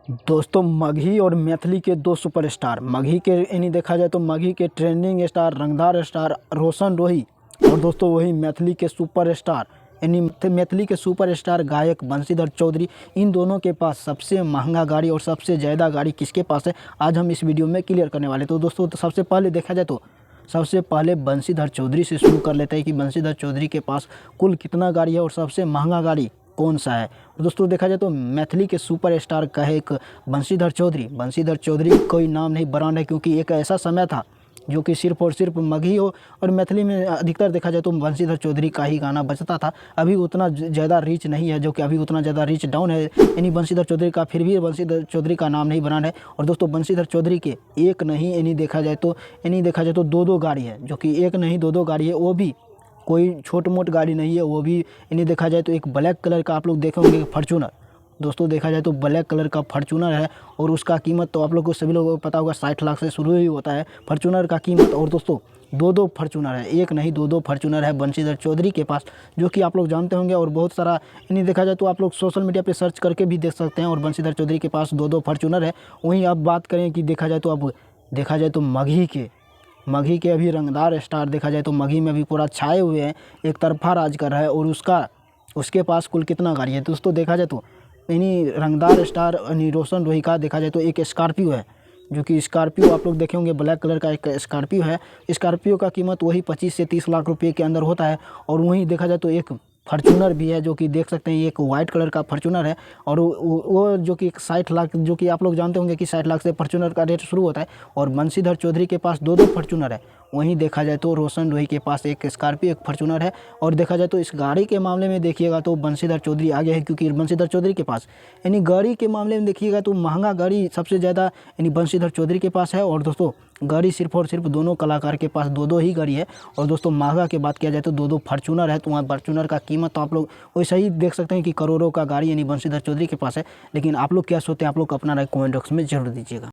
दोस्तों मगही और मैथिली के दो सुपरस्टार मगही के यानी देखा जाए तो मगही के ट्रेंडिंग स्टार रंगदार स्टार रोशन रोही और दोस्तों वही मैथिली के सुपरस्टार यानी मैथिली के सुपरस्टार गायक बंशीधर चौधरी। इन दोनों के पास सबसे महंगा गाड़ी और सबसे ज़्यादा गाड़ी किसके पास है, आज हम इस वीडियो में क्लियर करने वाले। तो दोस्तों सबसे पहले देखा जाए तो सबसे पहले बंशीधर चौधरी से शुरू कर लेते हैं कि बंशीधर चौधरी के पास कुल कितना गाड़ी है और सबसे महंगा गाड़ी कौन सा है। दोस्तों देखा जाए तो मैथिली के सुपरस्टार कहे एक बंशीधर चौधरी कोई नाम नहीं ब्रांड है, क्योंकि एक ऐसा समय था जो कि सिर्फ और सिर्फ मगही हो और मैथिली में अधिकतर देखा जाए तो बंशीधर चौधरी का ही गाना बजता था। अभी उतना ज़्यादा रीच नहीं है, जो कि अभी उतना ज़्यादा रीच डाउन है यानी बंशीधर चौधरी का, फिर भी बंशीधर चौधरी का नाम नहीं ब्रांड है। और दोस्तों बंशीधर चौधरी के एक नहीं यानी देखा जाए तो दो गाड़ी है, जो कि एक नहीं दो गाड़ी है, वो भी कोई छोट मोट गाड़ी नहीं है। वो भी यानी देखा जाए तो एक ब्लैक कलर का आप लोग देखे होंगे फॉर्च्यूनर। दोस्तों देखा जाए तो ब्लैक कलर का फॉर्च्यूनर है और उसका कीमत तो आप लोग को सभी लोगों को पता होगा 60 लाख से शुरू ही होता है फॉर्च्यूनर का कीमत। और दोस्तों दो फॉर्च्यूनर है, एक नहीं दो फॉर्च्यूनर है बंशीधर चौधरी के पास, जो कि आप लोग जानते होंगे। और बहुत सारा यानी देखा जाए तो आप लोग सोशल मीडिया पे सर्च करके भी देख सकते हैं। और बंशीधर चौधरी के पास दो फॉर्च्यूनर है। वहीं अब बात करें कि देखा जाए तो मगही के अभी रंगदार स्टार देखा जाए तो मगही में भी पूरा छाए हुए हैं, एक तरफा राज कर रहा है। और उसके पास कुल कितना गाड़ी है दोस्तों देखा जाए तो यानी रंगदार स्टार यानी रोशन रोही का देखा जाए तो एक स्कॉर्पियो है, जो कि स्कॉर्पियो आप लोग देखे होंगे ब्लैक कलर का एक स्कॉर्पियो है। स्कॉर्पियो का कीमत वही 25 से 30 लाख रुपए के अंदर होता है। और वहीं देखा जाए तो एक फॉर्च्यूनर भी है, जो कि देख सकते हैं, ये एक वाइट कलर का फॉर्च्यूनर है। और वो जो कि 60 लाख, जो कि आप लोग जानते होंगे कि 60 लाख से फॉर्च्यूनर का रेट शुरू होता है। और बंशीधर चौधरी के पास दो फॉर्च्यूनर है। वहीं देखा जाए तो रोशन रोही के पास एक स्कॉर्पियो एक फॉर्च्यूनर है। और देखा जाए तो इस गाड़ी के मामले में देखिएगा तो बंशीधर चौधरी आगे है, क्योंकि बंशीधर चौधरी के पास यानी गाड़ी के मामले में देखिएगा तो महंगा गाड़ी सबसे ज़्यादा यानी बंशीधर चौधरी के पास है। और दोस्तों गाड़ी सिर्फ और सिर्फ दोनों कलाकार के पास दो ही गाड़ी है। और दोस्तों महंगा की बात किया जाए तो दो फॉर्च्यूनर है, तो वहाँ फॉर्च्यूनर का कीमत तो आप लोग वैसे ही देख सकते हैं कि करोड़ों का गाड़ी यानी बंशीधर चौधरी के पास है। लेकिन आप लोग क्या सोचते हैं, आप लोग अपना राय कमेंट बॉक्स में जरूर दीजिएगा।